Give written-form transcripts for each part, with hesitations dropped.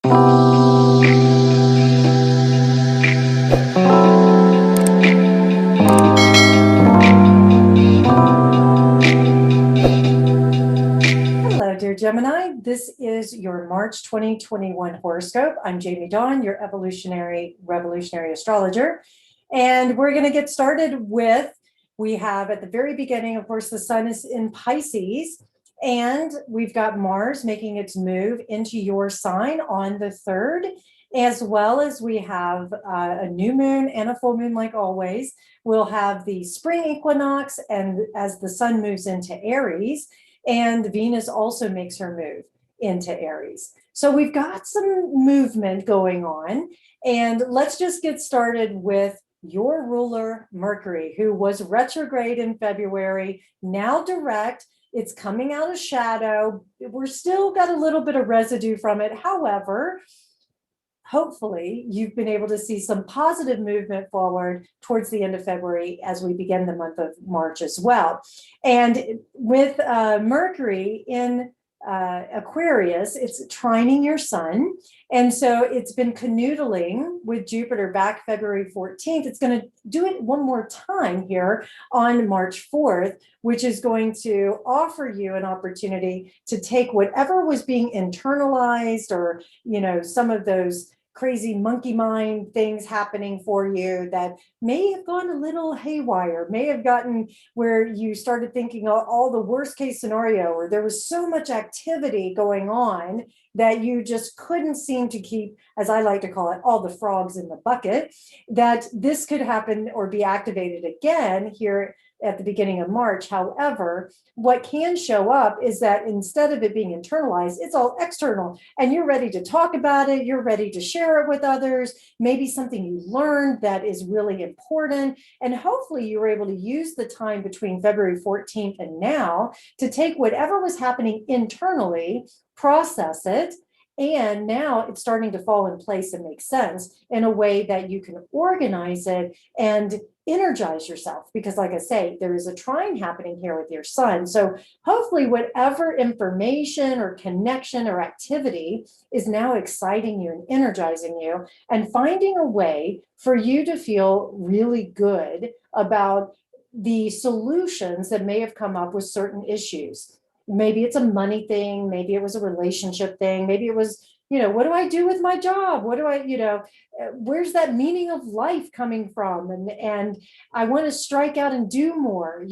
Hello, dear Gemini. This is your March 2021 horoscope. I'm Jamie Dawn, your evolutionary revolutionary astrologer. And we're going to get started with, we have at the very beginning, of course, the sun is in Pisces, and we've got Mars making its move into your sign on the 3rd, as well as we have a new moon and a full moon, like always. We'll have the spring equinox, and as the sun moves into Aries, and Venus also makes her move into Aries. So we've got some movement going on. And let's just get started with your ruler, Mercury, who was retrograde in February, now direct. It's coming out of shadow. We're still got a little bit of residue from it. However, hopefully you've been able to see some positive movement forward towards the end of February as we begin the month of March as well. And with Mercury in Aquarius, it's trining your sun. And so it's been canoodling with Jupiter back February 14th. It's going to do it one more time here on March 4th, which is going to offer you an opportunity to take whatever was being internalized, or, some of those crazy monkey mind things happening for you that may have gone a little haywire, may have gotten where you started thinking all the worst case scenario, or there was so much activity going on that you just couldn't seem to keep, as I like to call it, all the frogs in the bucket, that this could happen or be activated again here at the beginning of March. However, what can show up is that instead of it being internalized, it's all external, and you're ready to talk about it. You're ready to share it with others, maybe something you learned that is really important. And hopefully you were able to use the time between February 14th and now to take whatever was happening internally, process it, and now it's starting to fall in place and make sense in a way that you can organize it and energize yourself. Because like I say, there is a trine happening here with your sun. So hopefully whatever information or connection or activity is now exciting you and energizing you and finding a way for you to feel really good about the solutions that may have come up with certain issues. Maybe it's a money thing. Maybe it was a relationship thing. Maybe it was, what do I do with my job? What do I, where's that meaning of life coming from? And I want to strike out and do more,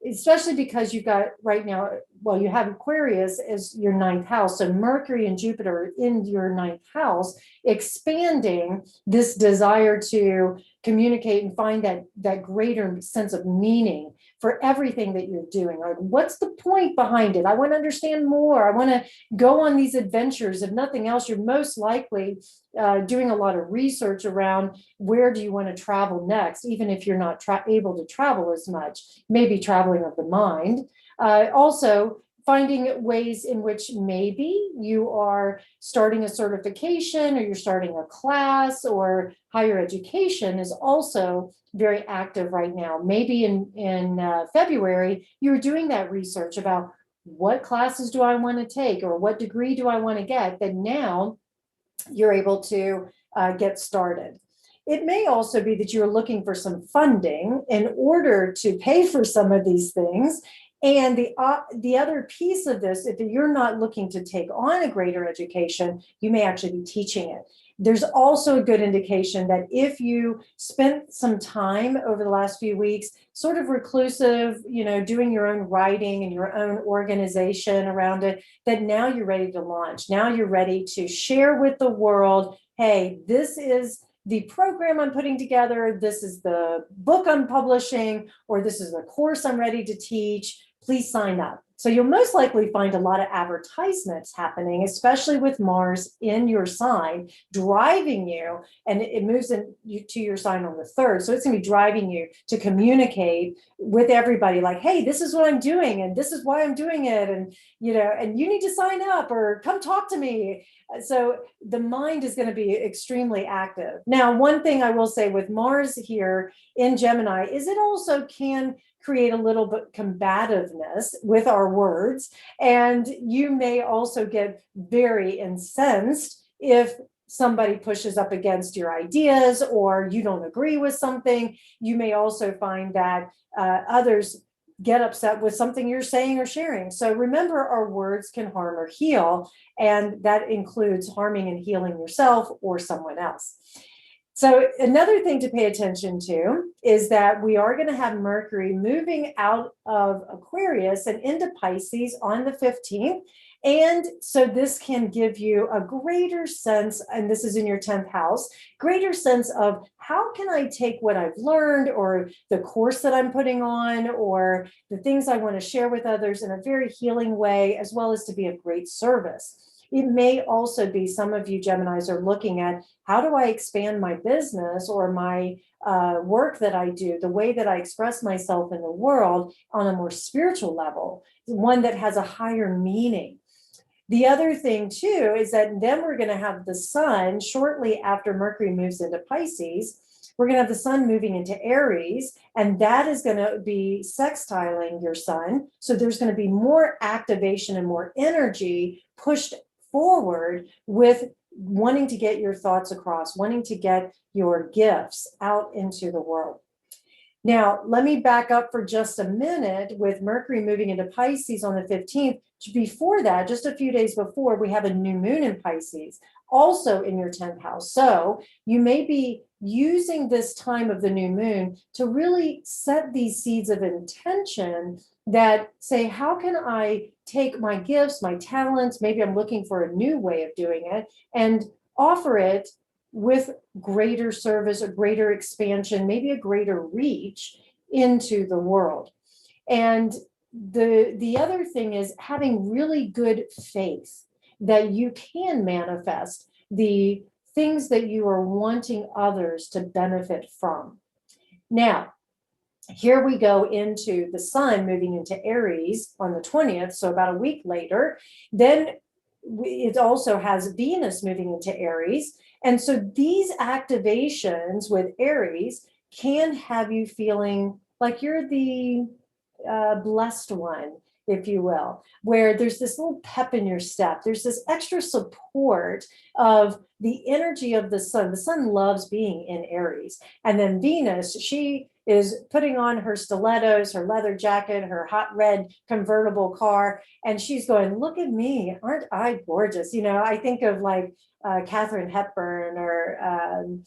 especially because you've got right now, well, you have Aquarius as your 9th house. So Mercury and Jupiter in your 9th house, expanding this desire to communicate and find that greater sense of meaning for everything that you're doing. Or what's the point behind it? I want to understand more. I want to go on these adventures. If nothing else, you're most likely doing a lot of research around where do you want to travel next, even if you're not able to travel as much, maybe traveling of the mind. Also, finding ways in which maybe you are starting a certification, or you're starting a class, or higher education is also very active right now. Maybe in February, you're doing that research about what classes do I want to take, or what degree do I want to get, that now you're able to get started. It may also be that you're looking for some funding in order to pay for some of these things. And the other piece of this, if you're not looking to take on a greater education, you may actually be teaching it. There's also a good indication that if you spent some time over the last few weeks, sort of reclusive, doing your own writing and your own organization around it, that now you're ready to launch. Now you're ready to share with the world, hey, this is the program I'm putting together, this is the book I'm publishing, or this is the course I'm ready to teach. Please sign up. So you'll most likely find a lot of advertisements happening, especially with Mars in your sign, driving you, and it moves to your sign on the 3rd. So it's going to be driving you to communicate with everybody like, hey, this is what I'm doing, and this is why I'm doing it. And, and you need to sign up or come talk to me. So the mind is going to be extremely active. Now, one thing I will say with Mars here in Gemini is it also can create a little bit combativeness with our words. And you may also get very incensed if somebody pushes up against your ideas or you don't agree with something. You may also find that others get upset with something you're saying or sharing. So remember, our words can harm or heal, and that includes harming and healing yourself or someone else. So another thing to pay attention to is that we are going to have Mercury moving out of Aquarius and into Pisces on the 15th. And so this can give you a greater sense, and this is in your 10th house, greater sense of how can I take what I've learned or the course that I'm putting on or the things I want to share with others in a very healing way, as well as to be of great service. It may also be some of you Geminis are looking at, how do I expand my business or my work that I do, the way that I express myself in the world on a more spiritual level, one that has a higher meaning. The other thing too is that then we're going to have the sun shortly after Mercury moves into Pisces. We're going to have the sun moving into Aries, and that is going to be sextiling your sun. So there's going to be more activation and more energy pushed forward with wanting to get your thoughts across, wanting to get your gifts out into the world. Now, let me back up for just a minute with Mercury moving into Pisces on the 15th. Before that, just a few days before, we have a new moon in Pisces, also in your 10th house. So you may be using this time of the new moon to really set these seeds of intention that say, how can I take my gifts, my talents, maybe I'm looking for a new way of doing it, and offer it with greater service, a greater expansion, maybe a greater reach into the world. And the other thing is having really good faith that you can manifest the things that you are wanting others to benefit from. Now, here we go into the sun moving into Aries on the 20th, so about a week later. Then it also has Venus moving into Aries. And so these activations with Aries can have you feeling like you're the blessed one, if you will, where there's this little pep in your step. There's this extra support of the energy of the sun. The sun loves being in Aries. And then Venus, she is putting on her stilettos, her leather jacket, her hot red convertible car, and she's going, look at me, aren't I gorgeous? You know, I think of like Katharine Hepburn or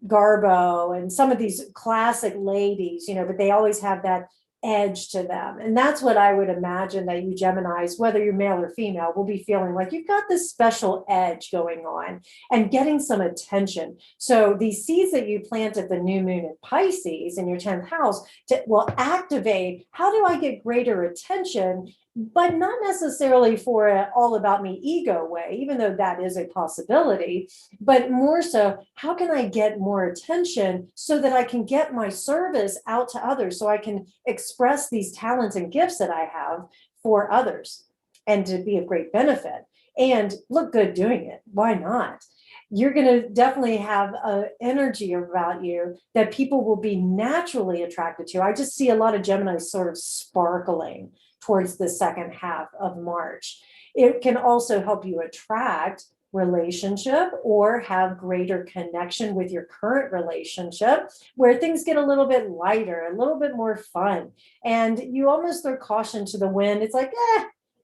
Garbo and some of these classic ladies, you know, but they always have that edge to them. And that's what I would imagine that you Geminis, whether you're male or female, will be feeling like you've got this special edge going on and getting some attention. So these seeds that you plant at the new moon in Pisces in your 10th house will activate, how do I get greater attention? But not necessarily for an all about me ego way, even though that is a possibility, but more so, how can I get more attention so that I can get my service out to others, so I can express these talents and gifts that I have for others and to be of great benefit and look good doing it. Why not? You're going to definitely have an energy about you that people will be naturally attracted to. I just see a lot of Geminis sort of sparkling towards the second half of March. It can also help you attract relationship or have greater connection with your current relationship where things get a little bit lighter, a little bit more fun. And you almost throw caution to the wind. It's like,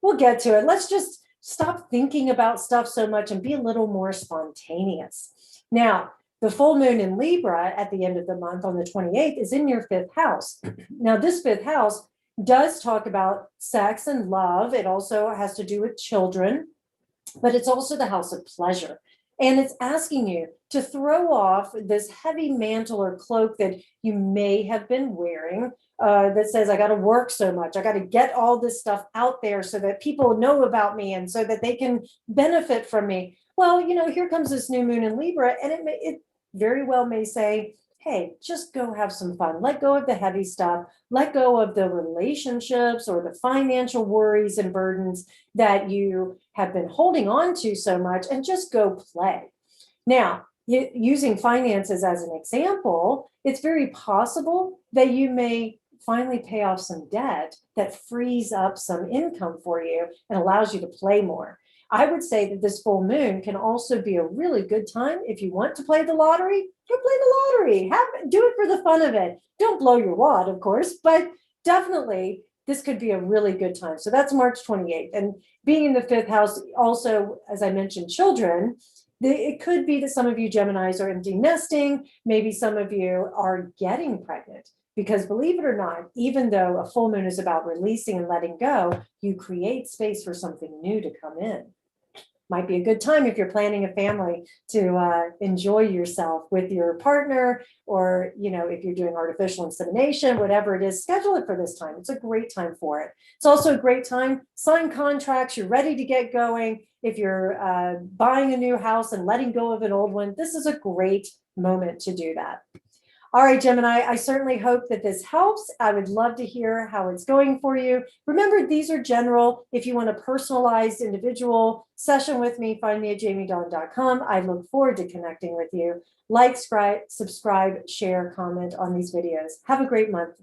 we'll get to it. Let's just stop thinking about stuff so much and be a little more spontaneous. Now, the full moon in Libra at the end of the month on the 28th is in your 5th house. Now, this 5th house does talk about sex and love. It also has to do with children, but it's also the house of pleasure. And it's asking you to throw off this heavy mantle or cloak that you may have been wearing that says, I got to work so much. I got to get all this stuff out there so that people know about me and so that they can benefit from me. Well, you know, here comes this new moon in Libra, and it very well may say, hey, just go have some fun. Let go of the heavy stuff. Let go of the relationships or the financial worries and burdens that you have been holding on to so much and just go play. Now, using finances as an example, it's very possible that you may finally pay off some debt that frees up some income for you and allows you to play more. I would say that this full moon can also be a really good time if you want to play the lottery. Go play the lottery. Do it for the fun of it. Don't blow your wad, of course, but definitely this could be a really good time. So that's March 28th. And being in the fifth house, also, as I mentioned, children, it could be that some of you Geminis are empty nesting. Maybe some of you are getting pregnant. Because believe it or not, even though a full moon is about releasing and letting go, you create space for something new to come in. Might be a good time if you're planning a family to enjoy yourself with your partner, or if you're doing artificial insemination, whatever it is, schedule it for this time. It's a great time for it. It's also a great time, sign contracts, you're ready to get going. If you're buying a new house and letting go of an old one, this is a great moment to do that. All right, Gemini, I certainly hope that this helps. I would love to hear how it's going for you. Remember, these are general. If you want a personalized individual session with me, find me at jamiedon.com. I look forward to connecting with you. Like, subscribe, share, comment on these videos. Have a great month.